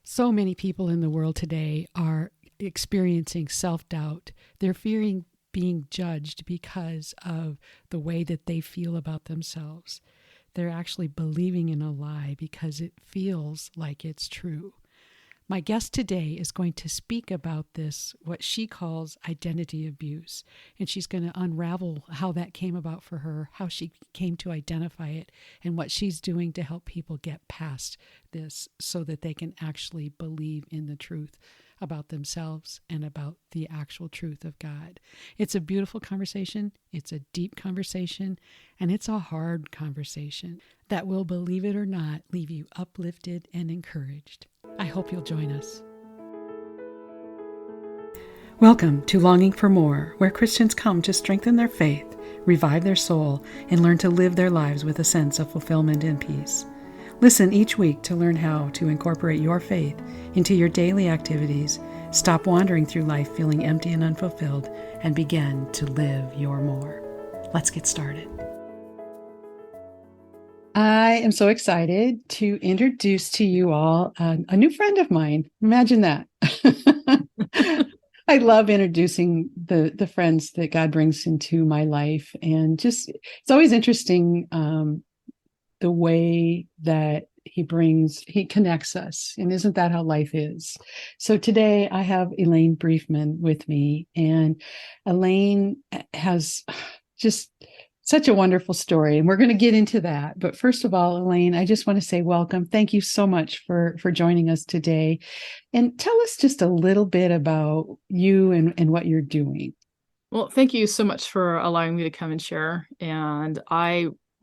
So many people in the world today are experiencing self-doubt. They're fearing being judged because of the way that they feel about themselves. They're actually believing in a lie because it feels like it's true. My guest today is going to speak about this, what she calls identity abuse. And she's going to unravel how that came about for her, how she came to identify it, and what she's doing to help people get past this so that they can actually believe in the truth about themselves and about the actual truth of God. It's a beautiful conversation. It's a deep conversation, and it's a hard conversation that will, believe it or not, leave you uplifted and encouraged. I hope you'll join us. Welcome to Longing for More, where Christians come to strengthen their faith, revive their soul, and learn to live their lives with a sense of fulfillment and peace. Listen each week to learn how to incorporate your faith into your daily activities, stop wandering through life feeling empty and unfulfilled, and begin to live your more. Let's get started. I am so excited to introduce to you all a new friend of mine. Imagine that. I love introducing the friends that God brings into my life. And just, it's always interesting the way that he connects us. And isn't that how life is? So today I have Elaine Briefman with me. And Elaine has just such a wonderful story, and we're going to get into that. But first of all, Elaine, I just want to say welcome. Thank you so much for joining us today. And tell us just a little bit about you and what you're doing. Well, thank you so much for allowing me to come and share. And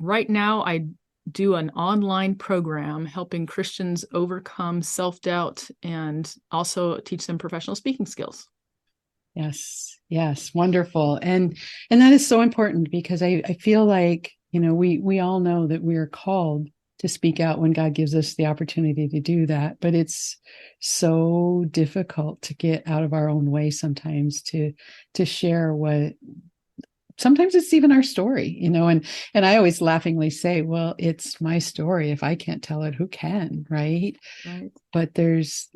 right now, I do an online program helping Christians overcome self-doubt and also teach them professional speaking skills. Yes, wonderful. And that is so important because I feel like, we all know that we are called to speak out when God gives us the opportunity to do that. But it's so difficult to get out of our own way sometimes to share what sometimes it's even our story, and I always laughingly say, well, it's my story. If I can't tell it, who can, right? Right. But there's,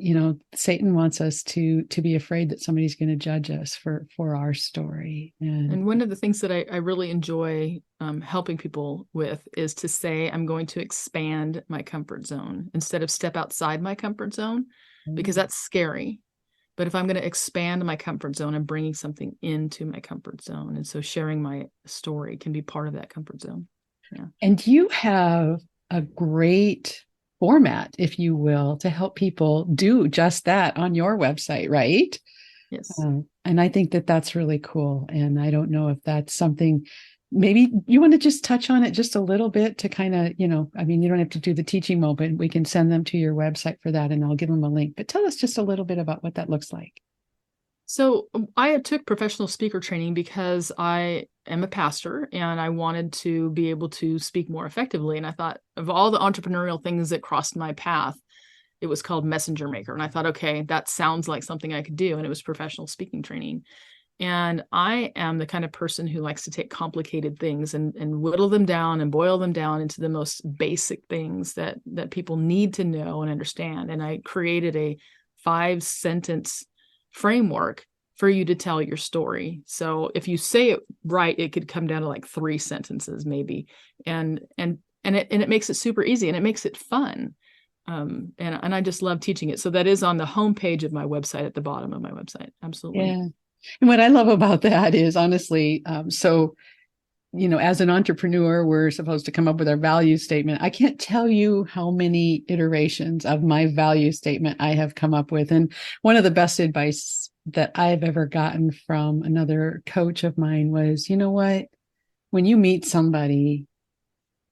Satan wants us to be afraid that somebody's going to judge us for our story. And one of the things that I really enjoy helping people with is to say, I'm going to expand my comfort zone instead of step outside my comfort zone, because that's scary. But if I'm going to expand my comfort zone, I'm bringing something into my comfort zone. And so sharing my story can be part of that comfort zone. Yeah. And you have a great format, if you will, to help people do just that on your website, right? Yes. And I think that that's really cool. And I don't know if that's something, maybe you want to just touch on it just a little bit to kind of, you don't have to do the teaching moment. We can send them to your website for that and I'll give them a link. But tell us just a little bit about what that looks like. So I took professional speaker training because I am a pastor and I wanted to be able to speak more effectively. And I thought of all the entrepreneurial things that crossed my path, it was called Messenger Maker. And I thought, okay, that sounds like something I could do. And it was professional speaking training. And I am the kind of person who likes to take complicated things and whittle them down and boil them down into the most basic things that people need to know and understand. And I created a 5-sentence framework for you to tell your story. So if you say it right, it could come down to like 3 sentences maybe. And it makes it super easy and it makes it fun. And I just love teaching it. So that is on the homepage of my website at the bottom of my website. Absolutely. Yeah. And what I love about that is honestly, as an entrepreneur, we're supposed to come up with our value statement. I can't tell you how many iterations of my value statement I have come up with. And one of the best advice that I've ever gotten from another coach of mine was, you know what, when you meet somebody,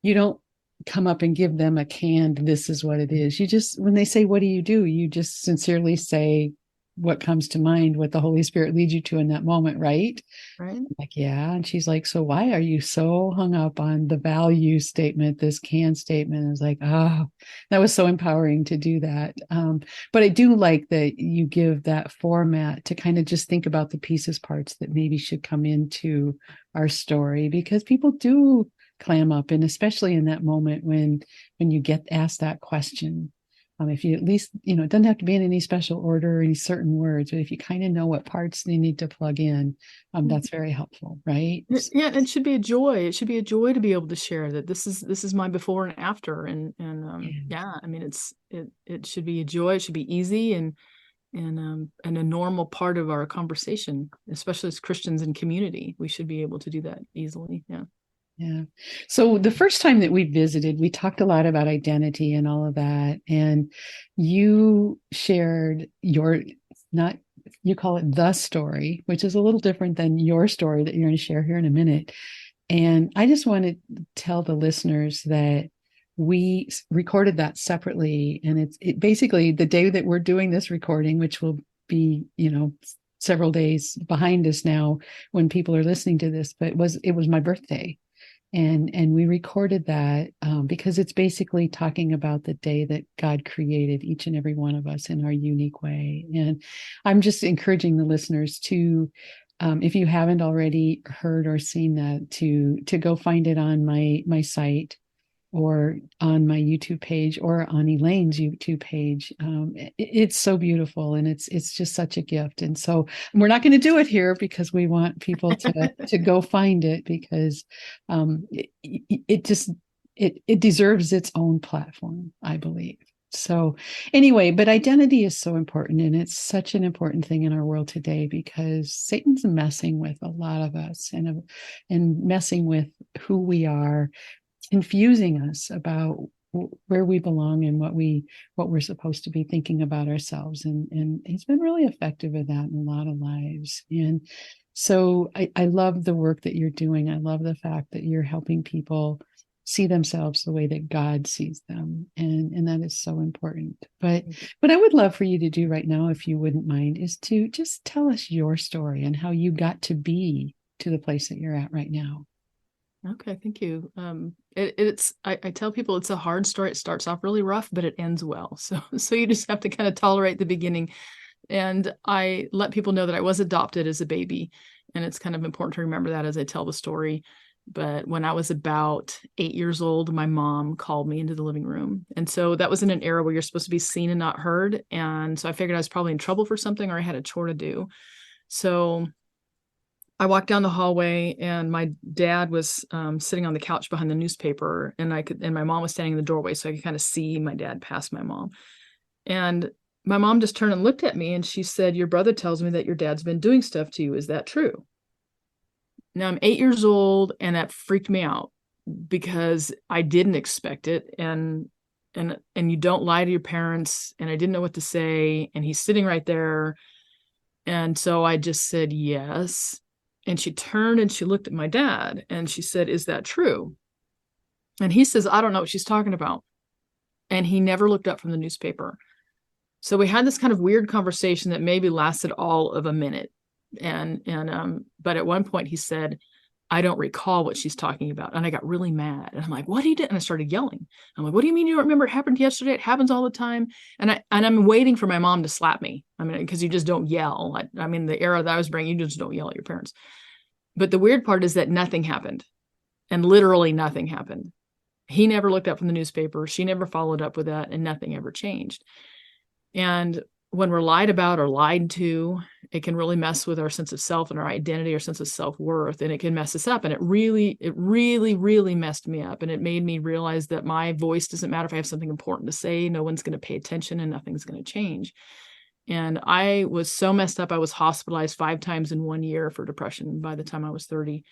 you don't come up and give them a canned, this is what it is. You just, when they say, what do? You just sincerely say what comes to mind, what the Holy Spirit leads you to in that moment, right? Right. Like, yeah. And she's like, so why are you so hung up on the value statement, this can statement? I was like, oh, that was so empowering to do that. But I do like that you give that format to kind of just think about the pieces, parts that maybe should come into our story, because people do clam up. And especially in that moment when you get asked that question, If you at least, it doesn't have to be in any special order or any certain words, but if you kind of know what parts they need to plug in, that's very helpful, right? Yeah, it should be a joy. It should be a joy to be able to share that this is my before and after, yeah, I mean it should be a joy. It should be easy and a normal part of our conversation, especially as Christians in community. We should be able to do that easily. Yeah. Yeah. So the first time that we visited, we talked a lot about identity and all of that. And you shared you call it the story, which is a little different than your story that you're going to share here in a minute. And I just want to tell the listeners that we recorded that separately. And it basically the day that we're doing this recording, which will be, several days behind us now when people are listening to this, but it was my birthday. And we recorded that because it's basically talking about the day that God created each and every one of us in our unique way. And I'm just encouraging the listeners to, if you haven't already heard or seen that, to go find it on my site or on my YouTube page or on Elaine's YouTube page. It's so beautiful and it's just such a gift. And so we're not going to do it here because we want people to go find it because it deserves its own platform, I believe. So anyway, but identity is so important and it's such an important thing in our world today because Satan's messing with a lot of us and messing with who we are, confusing us about where we belong and what we're supposed to be thinking about ourselves. And he's been really effective at that in a lot of lives. And so I love the work that you're doing. I love the fact that you're helping people see themselves the way that God sees them. And that is so important. But what I would love for you to do right now, if you wouldn't mind, is to just tell us your story and how you got to be to the place that you're at right now. Okay, thank you. I tell people it's a hard story. It starts off really rough, but it ends well. So you just have to kind of tolerate the beginning. And I let people know that I was adopted as a baby, and it's kind of important to remember that as I tell the story. But when I was about 8 years old, my mom called me into the living room, and so that was in an era where you're supposed to be seen and not heard. And so I figured I was probably in trouble for something, or I had a chore to do. So I walked down the hallway and my dad was sitting on the couch behind the newspaper and my mom was standing in the doorway. So I could kind of see my dad past my mom. And my mom just turned and looked at me and she said, "Your brother tells me that your dad's been doing stuff to you. Is that true?" Now I'm 8 years old and that freaked me out because I didn't expect it. And you don't lie to your parents. And I didn't know what to say. And he's sitting right there. And so I just said, yes. And she turned and she looked at my dad and she said, "Is that true?" And he says, "I don't know what she's talking about." And he never looked up from the newspaper. So we had this kind of weird conversation that maybe lasted all of a minute. But at one point he said, "I don't recall what she's talking about." And I got really mad. And I'm like, "What he did?" And I started yelling. I'm like, "What do you mean you don't remember? It happened yesterday. It happens all the time." And I'm waiting for my mom to slap me. I mean, because you just don't yell. I mean, the era that I was bringing, you just don't yell at your parents. But the weird part is that nothing happened. And literally nothing happened. He never looked up from the newspaper. She never followed up with that, and nothing ever changed. And when we're lied about or lied to, it can really mess with our sense of self and our identity, our sense of self-worth, and it can mess us up. And it really, really messed me up. And it made me realize that my voice doesn't matter. If I have something important to say, no one's going to pay attention and nothing's going to change. And I was so messed up. I was hospitalized 5 times in 1 year for depression by the time I was 30.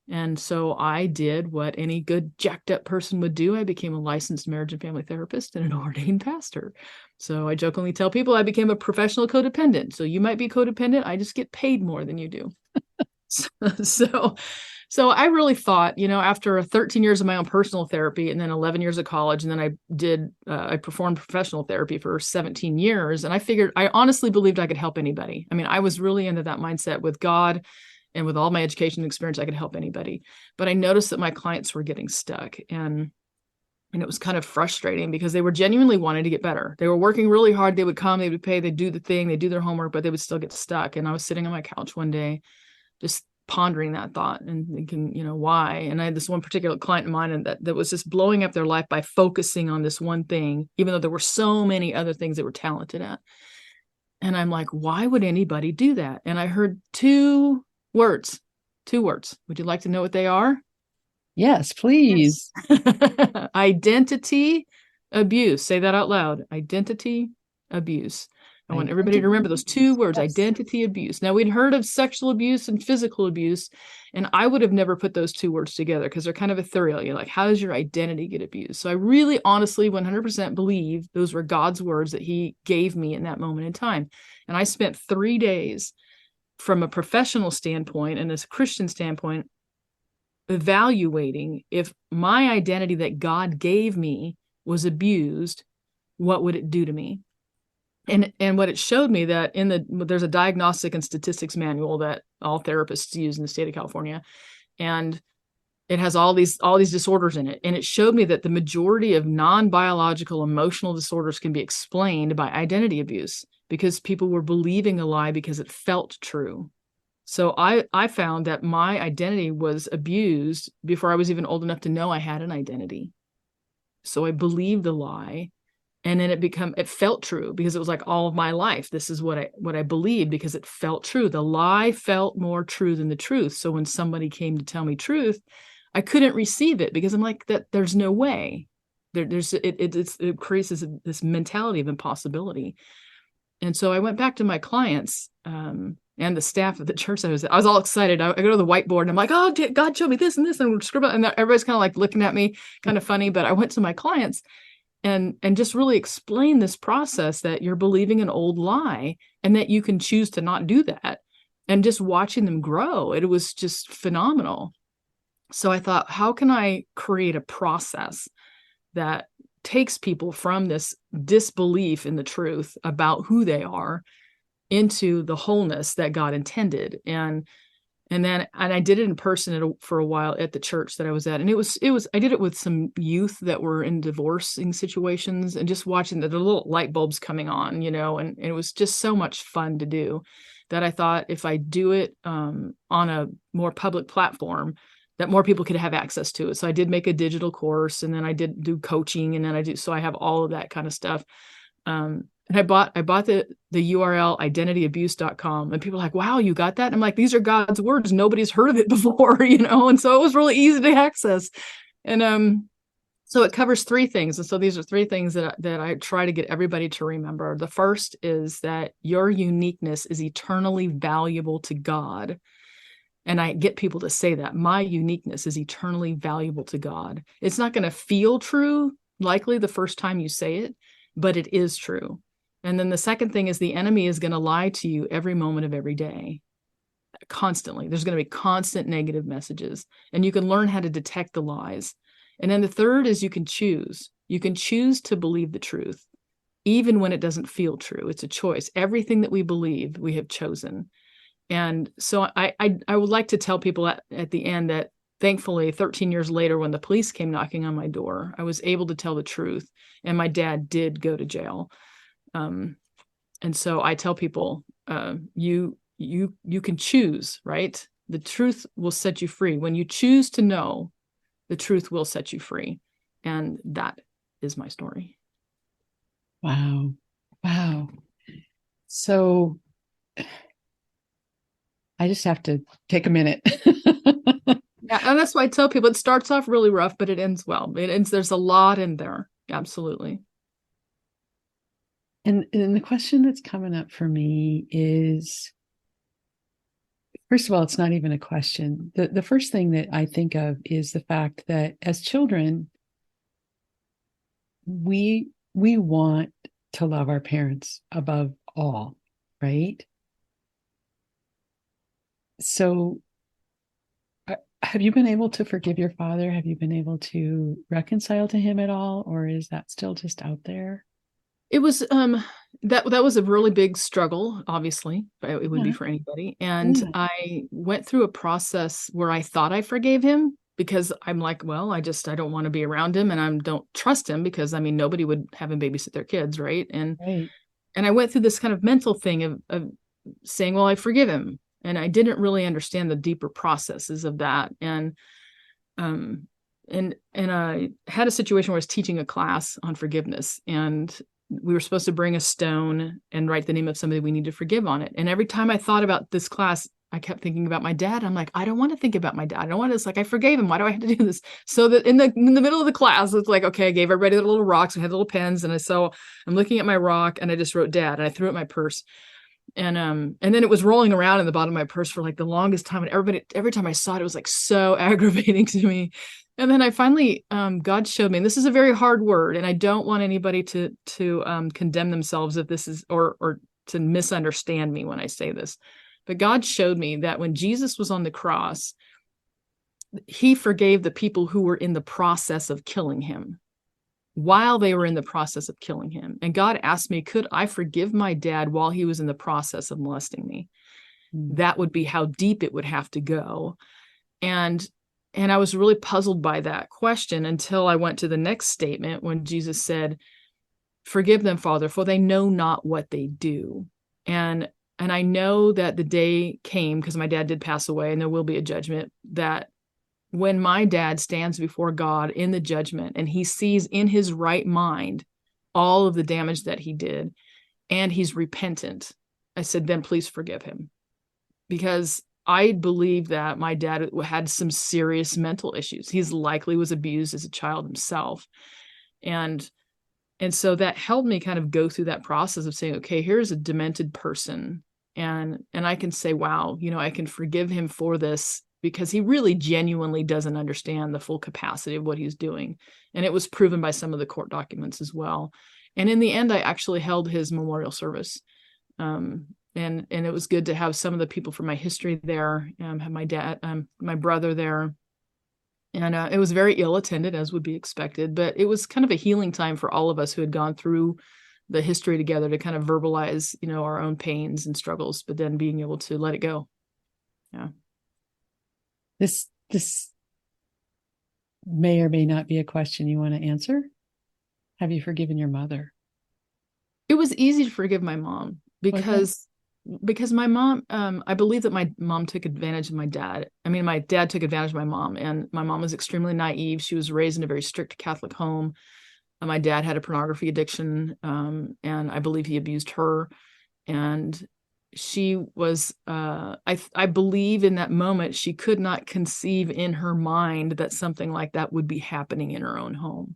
And so I did what any good jacked up person would do. I became a licensed marriage and family therapist and an ordained pastor. So I jokingly tell people I became a professional codependent. So you might be codependent. I just get paid more than you do. So I really thought, after 13 years of my own personal therapy and then 11 years of college, and then I performed professional therapy for 17 years. And I honestly believed I could help anybody. I mean, I was really into that mindset with God. And with all my education and experience, I could help anybody. But I noticed that my clients were getting stuck. And it was kind of frustrating because they were genuinely wanting to get better. They were working really hard. They would come, they would pay, they'd do the thing, they'd do their homework, but they would still get stuck. And I was sitting on my couch one day, just pondering that thought and thinking, why? And I had this one particular client of mine, and that was just blowing up their life by focusing on this one thing, even though there were so many other things they were talented at. And I'm like, why would anybody do that? And I heard two words. Would you like to know what they are? Yes, please. Yes. Identity abuse. Say that out loud. Identity abuse. I want everybody to remember those two words, Yes. identity abuse. Now, we'd heard of sexual abuse and physical abuse, and I would have never put those two words together because they're kind of ethereal. You're like, how does your identity get abused? So I really, honestly, 100% believe those were God's words that he gave me in that moment in time. And I spent 3 days from a professional standpoint and as a Christian standpoint, evaluating if my identity that God gave me was abused, what would it do to me? And what it showed me that there's a diagnostic and statistics manual that all therapists use in the state of California, and it has all these disorders in it. And it showed me that the majority of non-biological emotional disorders can be explained by identity abuse because people were believing a lie because it felt true. So I found that my identity was abused before I was even old enough to know I had an identity. So I believed the lie. And then it felt true because it was like all of my life. This is what I believed because it felt true. The lie felt more true than the truth. So when somebody came to tell me truth, I couldn't receive it because I'm like, that there's no way. It creates this mentality of impossibility. And so I went back to my clients and the staff of the church I was all excited. I go to the whiteboard and I'm like, oh, God showed me this and this, and scribble. And everybody's kind of like looking at me, kind of funny. But I went to my clients and just really explain this process that you're believing an old lie and that you can choose to not do that. And just watching them grow, it was just phenomenal. So I thought, how can I create a process that takes people from this disbelief in the truth about who they are into the wholeness that God intended? And I did it in person for a while at the church that I was at. And I did it with some youth that were in divorcing situations and just watching the little light bulbs coming on, and it was just so much fun to do that I thought if I do it on a more public platform, that more people could have access to it. So I did make a digital course, and then I did do coaching, and then so I have all of that kind of stuff. And I bought the URL identityabuse.com, and people are like, wow, you got that? And I'm like, these are God's words. Nobody's heard of it before, and so it was really easy to access. And so it covers 3 things. And so these are 3 things that I try to get everybody to remember. The first is that your uniqueness is eternally valuable to God. And I get people to say that my uniqueness is eternally valuable to God. It's not going to feel true, likely the first time you say it, but it is true. And then the second thing is the enemy is going to lie to you every moment of every day, constantly. There's going to be constant negative messages, and you can learn how to detect the lies. And then the third is you can choose. You can choose to believe the truth, even when it doesn't feel true. It's a choice. Everything that we believe, we have chosen. And so I would like to tell people at the end that thankfully 13 years later, when the police came knocking on my door, I was able to tell the truth, and my dad did go to jail. And so I tell people, you can choose, right? The truth will set you free. When you choose to know, the truth will set you free. And that is my story. Wow. So I just have to take a minute. Yeah, and that's why I tell people it starts off really rough, but it ends well. There's a lot in there. Absolutely. And the question that's coming up for me is, first of all, it's not even a question. The first thing that I think of is the fact that as children, we want to love our parents above all, right? So have you been able to forgive your father? Have you been able to reconcile to him at all? Or is that still just out there? It was that was a really big struggle, obviously. It would be for anybody. And I went through a process where I thought I forgave him because I'm like, well, I don't want to be around him, and I don't trust him because nobody would have him babysit their kids, right? And I went through this kind of mental thing of saying, well, I forgive him. And I didn't really understand the deeper processes of that. Um, and I had a situation where I was teaching a class on forgiveness, and we were supposed to bring a stone and write the name of somebody we need to forgive on it. And every time I thought about this class, I kept thinking about my dad. I'm like, I don't want to think about my dad. I don't want to. It's like, I forgave him. Why do I have to do this? So that in the middle of the class, it's like, okay, I gave everybody the little rocks. We had little pens, and I'm looking at my rock, and I just wrote dad, and I threw it in my purse. And then it was rolling around in the bottom of my purse for like the longest time, and every time I saw it, it was like so aggravating to me. And then I finally, God showed me, and this is a very hard word, and I don't want anybody to condemn themselves if this is, or to misunderstand me when I say this. But God showed me that when Jesus was on the cross, he forgave the people who were in the process of killing him, while they were in the process of killing him. And God asked me, could I forgive my dad while he was in the process of molesting me? That would be how deep it would have to go. And I was really puzzled by that question until I went to the next statement when Jesus said, forgive them, Father, for they know not what they do. And I know that the day came, because my dad did pass away, and there will be a judgment, that when my dad stands before God in the judgment and he sees in his right mind all of the damage that he did, and he's repentant, I said, then please forgive him. Because I believe that my dad had some serious mental issues. He's likely was abused as a child himself. And so that helped me kind of go through that process of saying, okay, here's a demented person. And I can say, wow, I can forgive him for this, because he really genuinely doesn't understand the full capacity of what he's doing. And it was proven by some of the court documents as well. And in the end, I actually held his memorial service. And it was good to have some of the people from my history there, have my dad, my brother there. And it was very ill attended, as would be expected, but it was kind of a healing time for all of us who had gone through the history together, to kind of verbalize, our own pains and struggles, but then being able to let it go. Yeah. This may or may not be a question you want to answer. Have you forgiven your mother? It was easy to forgive my mom, because my mom, I believe that my mom took advantage of my dad. I mean, my dad took advantage of my mom, and my mom was extremely naive. She was raised in a very strict Catholic home. My dad had a pornography addiction, and I believe he abused her. And she was, I believe in that moment, she could not conceive in her mind that something like that would be happening in her own home.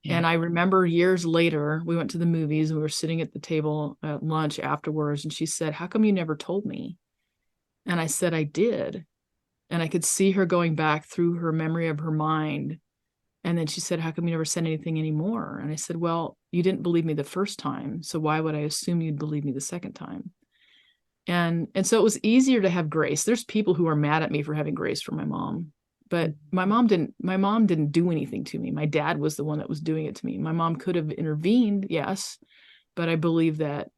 Yeah. And I remember years later, we went to the movies, and we were sitting at the table at lunch afterwards, and she said, how come you never told me? And I said, I did. And I could see her going back through her memory of her mind. And then she said, how come you never said anything anymore? And I said, well, you didn't believe me the first time, so why would I assume you'd believe me the second time? And so it was easier to have grace. There's people who are mad at me for having grace for my mom, but my mom didn't do anything to me. My dad was the one that was doing it to me. My mom could have intervened, yes, but I believe that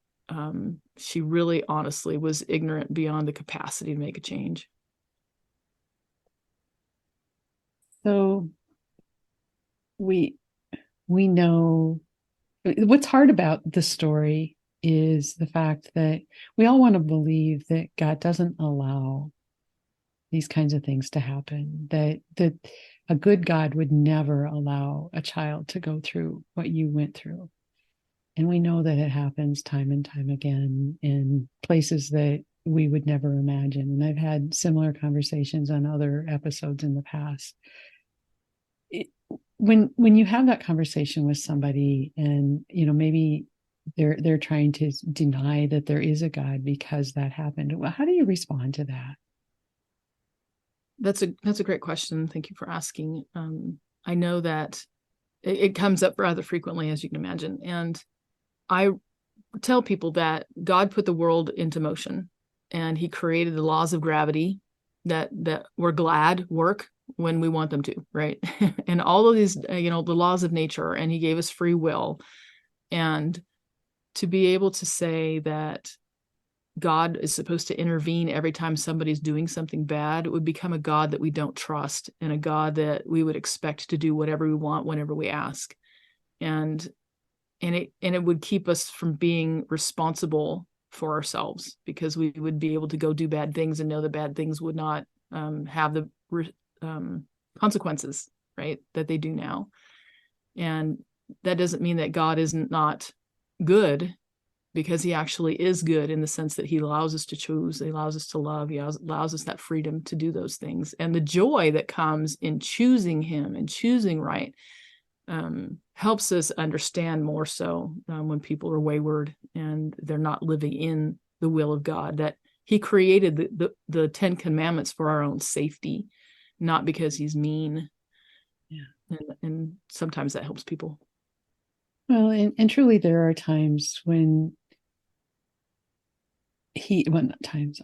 she really honestly was ignorant beyond the capacity to make a change. So we know what's hard about the story is the fact that we all want to believe that God doesn't allow these kinds of things to happen, that a good God would never allow a child to go through what you went through. And we know that it happens time and time again in places that we would never imagine. And I've had similar conversations on other episodes in the past. When you have that conversation with somebody, and maybe they're trying to deny that there is a God because that happened, well, how do you respond to that? That's a great question. Thank you for asking. I know that it comes up rather frequently, as you can imagine, and I tell people that God put the world into motion, and he created the laws of gravity that we're glad work when we want them to, right? And all of these, the laws of nature, and he gave us free will. And to be able to say that God is supposed to intervene every time somebody's doing something bad, it would become a God that we don't trust, and a God that we would expect to do whatever we want whenever we ask. And it would keep us from being responsible for ourselves, because we would be able to go do bad things and know the bad things would not have the consequences, right, that they do now. And that doesn't mean that God isn't not good, because he actually is good in the sense that he allows us to choose, he allows us to love, he allows us that freedom to do those things. And the joy that comes in choosing him and choosing right helps us understand more so when people are wayward and they're not living in the will of God, that he created the 10 commandments for our own safety, not because he's mean. Yeah. And sometimes that helps people. Well, and truly there are times when not times,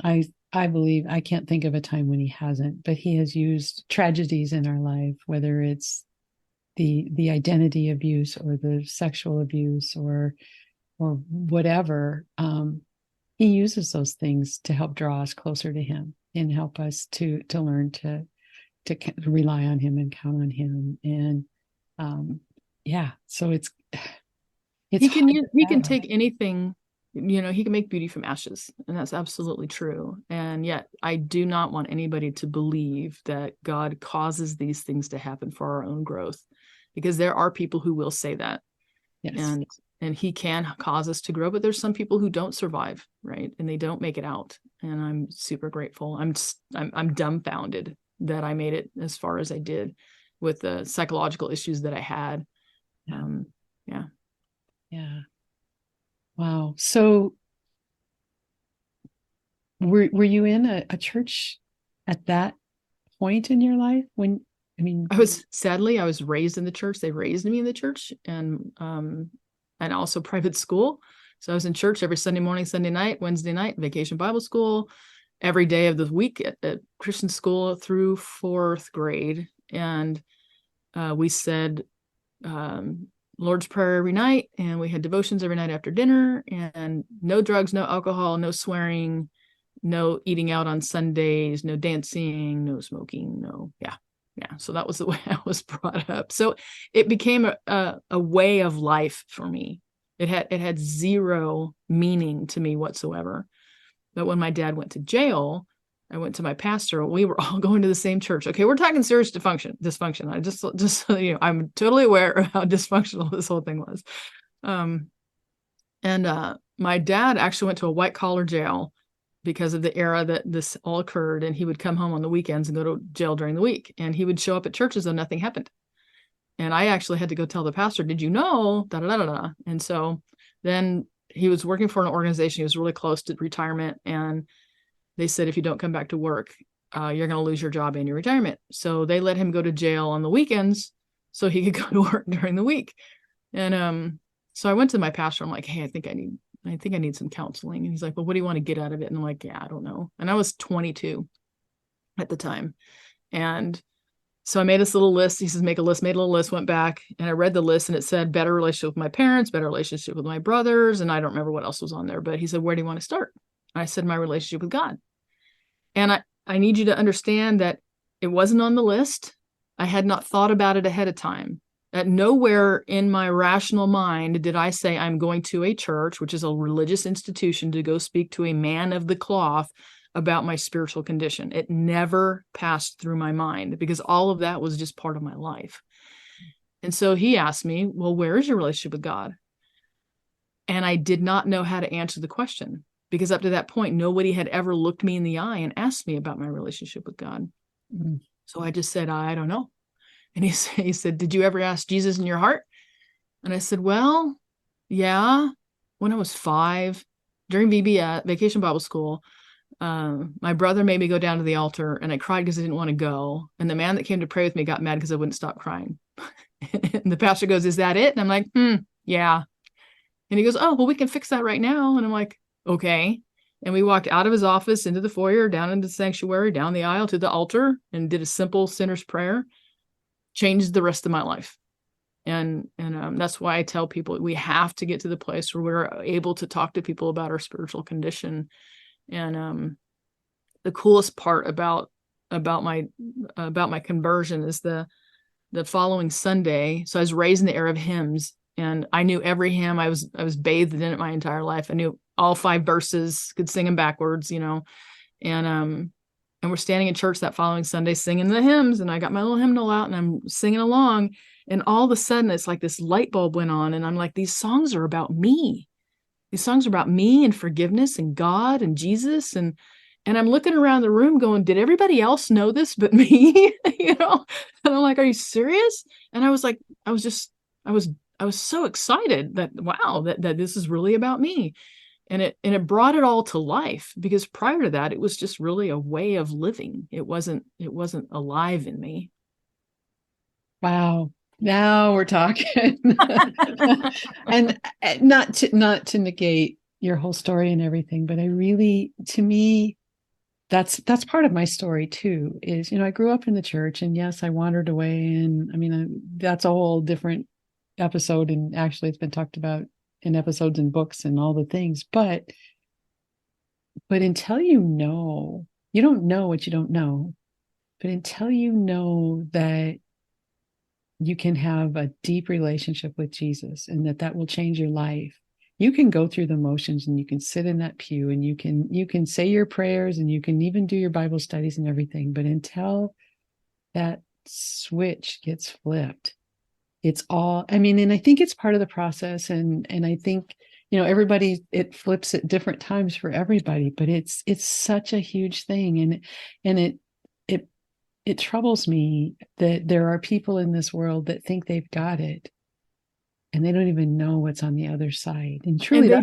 I believe, I can't think of a time when he hasn't, but he has used tragedies in our life, whether it's the identity abuse or the sexual abuse or whatever. He uses those things to help draw us closer to him and help us to learn to rely on him and count on him. And so it's he can take anything, he can make beauty from ashes, and that's absolutely true. And yet I do not want anybody to believe that God causes these things to happen for our own growth, because there are people who will say that. Yes. And he can cause us to grow, but there's some people who don't survive, right, and they don't make it out. And I'm super grateful. I'm dumbfounded that I made it as far as I did with the psychological issues that I had. Yeah. Wow. So were you in a church at that point in your life? I was raised in the church. They raised me in the church, and also private school. So I was in church every Sunday morning, Sunday night, Wednesday night, vacation Bible school, every day of the week at Christian school through 4th grade. And we said Lord's Prayer every night, and we had devotions every night after dinner, and no drugs, no alcohol, no swearing, no eating out on Sundays, no dancing, no smoking, so that was the way I was brought up. So it became a way of life for me. It had zero meaning to me whatsoever. But when my dad went to jail, I went to my pastor. We were all going to the same church. Okay, we're talking serious dysfunction. I just so I'm totally aware of how dysfunctional this whole thing was. My dad actually went to a white collar jail because of the era that this all occurred, and he would come home on the weekends and go to jail during the week, and he would show up at church as though nothing happened. And I actually had to go tell the pastor, did you know, da, da, da, da, da. And so then he was working for an organization. He was really close to retirement, and they said, if you don't come back to work, you're going to lose your job and your retirement. So they let him go to jail on the weekends so he could go to work during the week. And so I went to my pastor. I'm like, hey, I think I need some counseling. And he's like, well, what do you want to get out of it? And I'm like, yeah, I don't know. And I was 22 at the time. And so I made this little list. He says, make a list, made a little list, went back, and I read the list, and it said better relationship with my parents, better relationship with my brothers. And I don't remember what else was on there, but he said, where do you want to start? And I said, my relationship with God. And I need you to understand that it wasn't on the list. I had not thought about it ahead of time. At nowhere in my rational mind did I say I'm going to a church, which is a religious institution, to go speak to a man of the cloth about my spiritual condition. It never passed through my mind, because all of that was just part of my life. And so he asked me, well, where is your relationship with God? And I did not know how to answer the question, because up to that point, nobody had ever looked me in the eye and asked me about my relationship with God. Mm-hmm. So I just said, I don't know. And he said, did you ever ask Jesus in your heart? And I said, well, yeah, when I was 5, during VBS, Vacation Bible School, my brother made me go down to the altar, and I cried because I didn't want to go. And the man that came to pray with me got mad because I wouldn't stop crying. And the pastor goes, is that it? And I'm like, yeah. And he goes, oh, well, we can fix that right now. And I'm like, okay. And we walked out of his office into the foyer, down into the sanctuary, down the aisle to the altar, and did a simple sinner's prayer. Changed the rest of my life. And that's why I tell people we have to get to the place where we're able to talk to people about our spiritual condition. And the coolest part about my conversion is the following Sunday. So I was raised in the era of hymns, and I knew every hymn. I was bathed in it my entire life. I knew all 5 verses, could sing them backwards, and we're standing in church that following Sunday singing the hymns, and I got my little hymnal out and I'm singing along, and all of a sudden it's like this light bulb went on, and I'm like, these songs are about me. These songs are about me and forgiveness and God and Jesus, and I'm looking around the room going, did everybody else know this but me? And I'm like, are you serious? And I was like, I was so excited that, wow, that this is really about me. And it brought it all to life, because prior to that, it was just really a way of living. It wasn't alive in me. Wow. Now we're talking. And not to negate your whole story and everything, but to me, that's part of my story too, is, I grew up in the church, and yes, I wandered away. And I mean, that's a whole different episode. And actually it's been talked about in episodes and books and all the things, but until you don't know what you don't know. But until you know that you can have a deep relationship with Jesus, and that will change your life, you can go through the motions, and you can sit in that pew, and you can say your prayers, and you can even do your Bible studies and everything. But until that switch gets flipped, it's all, I mean, and I think it's part of the process. And I think, everybody, it flips at different times for everybody, but it's such a huge thing. And it troubles me that there are people in this world that think they've got it, and they don't even know what's on the other side. And truly, They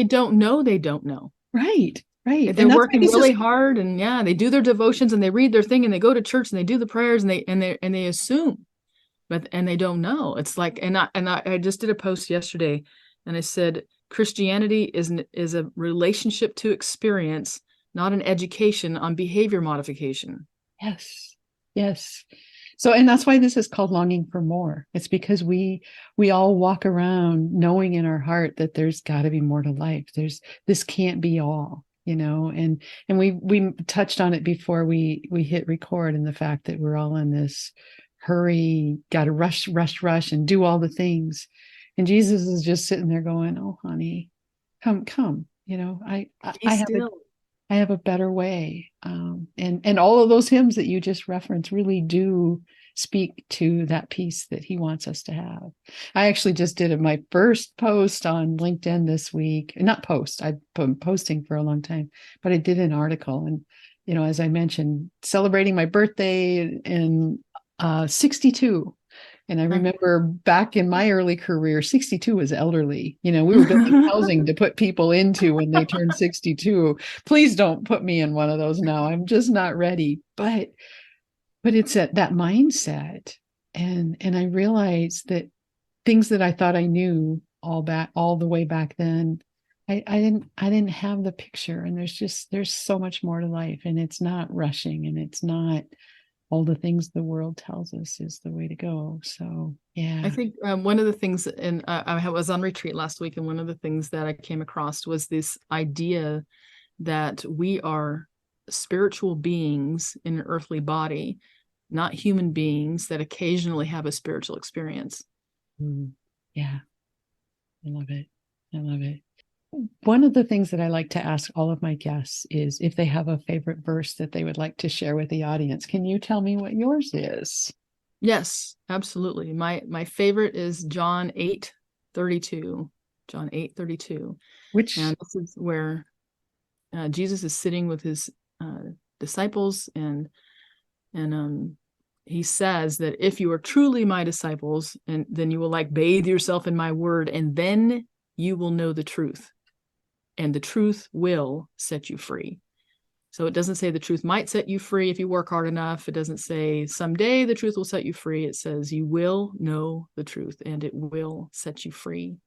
don't know they don't know. Right. They're And that's working really hard, and yeah, they do their devotions and they read their thing and they go to church and they do the prayers, and they assume, and they don't know. It's like, and I just did a post yesterday, and I said, Christianity is a relationship to experience, not an education on behavior modification. Yes. So, and that's why this is called Longing for More. It's because we all walk around knowing in our heart that there's got to be more to life. This can't be all, and we touched on it before we hit record, and the fact that we're all in this hurry, got to rush and do all the things. And Jesus is just sitting there going, oh, honey, come, I have a better way. And all of those hymns that you just referenced really do speak to that peace that he wants us to have. I actually just did my first post on LinkedIn this week. Not post, I've been posting for a long time, but I did an article. And, as I mentioned, celebrating my birthday in 62. And I remember back in my early career, 62 was elderly. We were building housing to put people into when they turned 62. Please don't put me in one of those now. I'm just not ready. But it's that mindset. And I realized that things that I thought I knew all the way back then, I didn't have the picture. And there's so much more to life, and it's not rushing, and it's not all the things the world tells us is the way to go. So, yeah. I think one of the things, and I was on retreat last week, and one of the things that I came across was this idea that we are spiritual beings in an earthly body, not human beings that occasionally have a spiritual experience. Yeah. I love it. One of the things that I like to ask all of my guests is if they have a favorite verse that they would like to share with the audience. Can you tell me what yours is? Yes, absolutely. My favorite is John 8:32. John 8:32. And this is where Jesus is sitting with his disciples, and he says that if you are truly my disciples, and then you will bathe yourself in my word, and then you will know the truth, and the truth will set you free. So it doesn't say the truth might set you free if you work hard enough. It doesn't say someday the truth will set you free. It says you will know the truth, and it will set you free.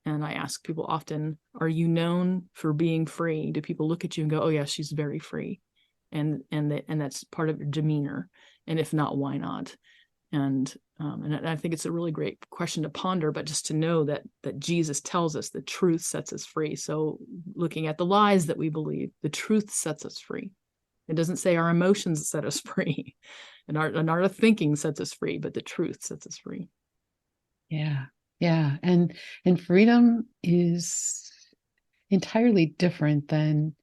And I ask people often, are you known for being free? Do people look at you and go, oh yeah, she's very free? And that's part of your demeanor. And if not, why not? And I think it's a really great question to ponder, but just to know that Jesus tells us the truth sets us free. So looking at the lies that we believe, the truth sets us free. It doesn't say our emotions set us free, and our thinking sets us free, but the truth sets us free. Yeah. And freedom is entirely different than,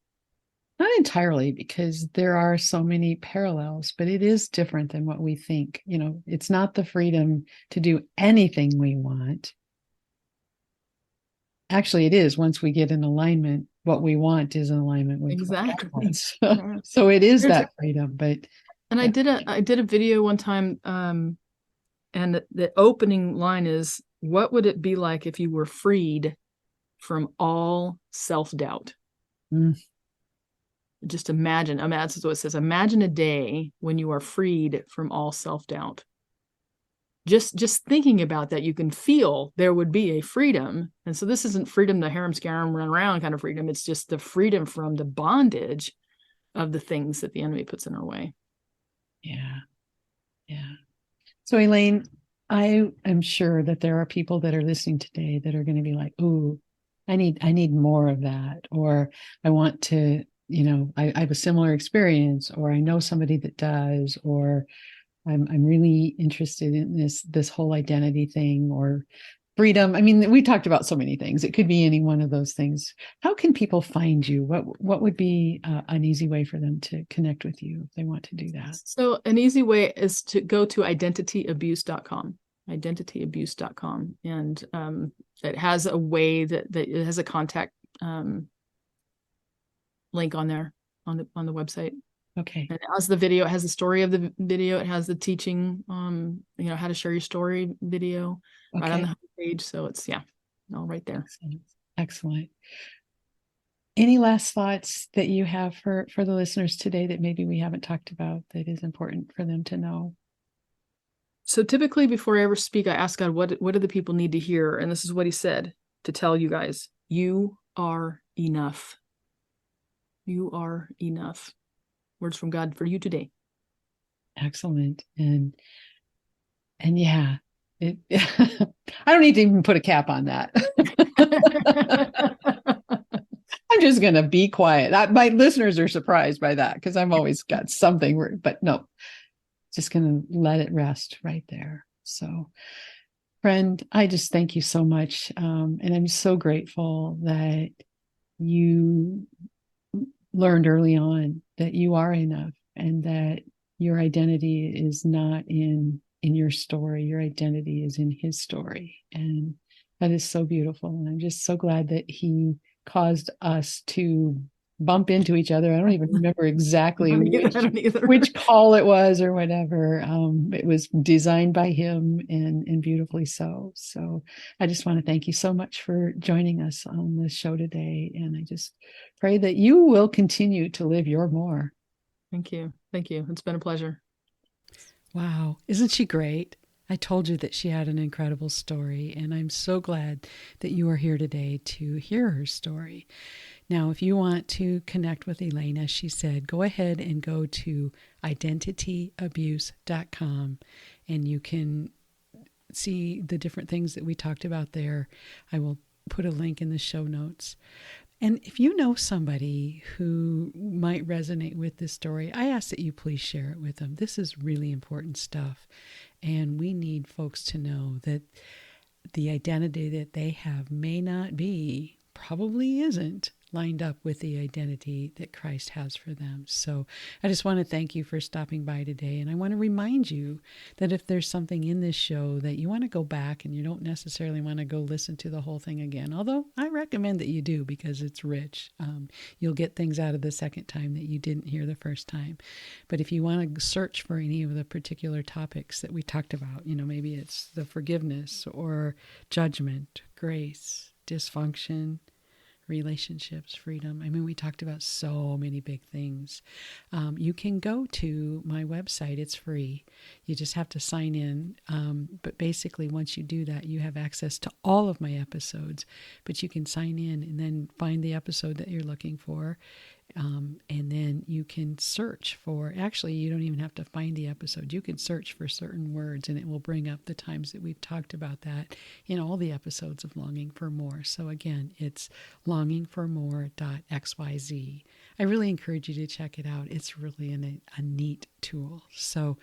not entirely, because there are so many parallels, but it is different than what we think. It's not the freedom to do anything we want. Actually, it is. Once we get in alignment, what we want is in alignment with what God Exactly. wants. Yeah. So it is There's, that freedom. But and yeah. I did a video one time, and the opening line is, "What would it be like if you were freed from all self-doubt?" Mm. Just imagine, that's what it says. Imagine a day when you are freed from all self-doubt. Just thinking about that, you can feel there would be a freedom. And so this isn't freedom, the harem scarum run around kind of freedom. It's just the freedom from the bondage of the things that the enemy puts in our way. Yeah. Yeah. So Elaine, I am sure that there are people that are listening today that are going to be like, "Ooh, I need more of that," or "I want to, I have a similar experience," or "I know somebody that does," or I'm really interested in this whole identity thing, or freedom. I mean, we talked about so many things. It could be any one of those things. How can people find you? What would be an easy way for them to connect with you if they want to do that? So an easy way is to go to identityabuse.com, identityabuse.com. And it has a way that it has a contact link on there on the website. Okay. And it has the video, it has the story of the video, it has the teaching, how to share your story video right on the homepage. So it's, all right there. Excellent. Excellent. Any last thoughts that you have for the listeners today that maybe we haven't talked about that is important for them to know? So typically before I ever speak, I ask God, what do the people need to hear? And this is what he said to tell you guys: you are enough. You are enough. Words from God for you today. Excellent. And yeah, I don't need to even put a cap on that. I'm just going to be quiet. My listeners are surprised by that because I've always got something, but no, just going to let it rest right there. So, friend, I just thank you so much. And I'm so grateful that you learned early on that you are enough and that your identity is not in your story. Your identity is in his story. And that is so beautiful. And I'm just so glad that he caused us to bump into each other. I don't even remember exactly which call it was or whatever. It was designed by him and beautifully so. So I just want to thank you so much for joining us on the show today. And I just pray that you will continue to live your more. Thank you. Thank you. It's been a pleasure. Wow. Isn't she great? I told you that she had an incredible story, and I'm so glad that you are here today to hear her story. Now, if you want to connect with Elaine, as she said, go ahead and go to identityabuse.com, and you can see the different things that we talked about there. I will put a link in the show notes. And if you know somebody who might resonate with this story, I ask that you please share it with them. This is really important stuff. And we need folks to know that the identity that they have may not be, probably isn't, lined up with the identity that Christ has for them. So I just want to thank you for stopping by today. And I want to remind you that if there's something in this show that you want to go back and you don't necessarily want to go listen to the whole thing again, although I recommend that you do because it's rich. You'll get things out of the second time that you didn't hear the first time. But if you want to search for any of the particular topics that we talked about, maybe it's the forgiveness or judgment, grace, dysfunction, relationships, freedom. I mean, we talked about so many big things. You can go to my website. It's free. You just have to sign in. But basically, once you do that, you have access to all of my episodes. But you can sign in and then find the episode that you're looking for. And then you can search for, actually, you don't even have to find the episode. You can search for certain words and it will bring up the times that we've talked about that in all the episodes of Longing for More. So again, it's longingformore.xyz. I really encourage you to check it out. It's really a neat tool. So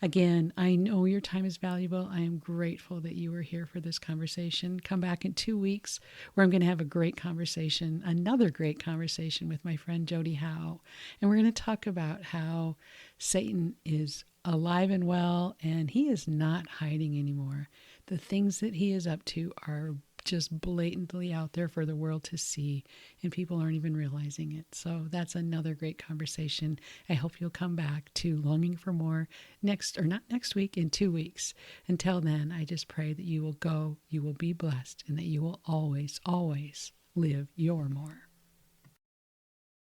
again, I know your time is valuable. I am grateful that you were here for this conversation. Come back in 2 weeks where I'm going to have a great conversation, another great conversation with my friend Jody Howe. And we're going to talk about how Satan is alive and well, and he is not hiding anymore. The things that he is up to are just blatantly out there for the world to see, and people aren't even realizing it. So that's another great conversation. I hope you'll come back to Longing for More not next week, in 2 weeks. Until then, I just pray that you will go, you will be blessed, and that you will always, always live your more.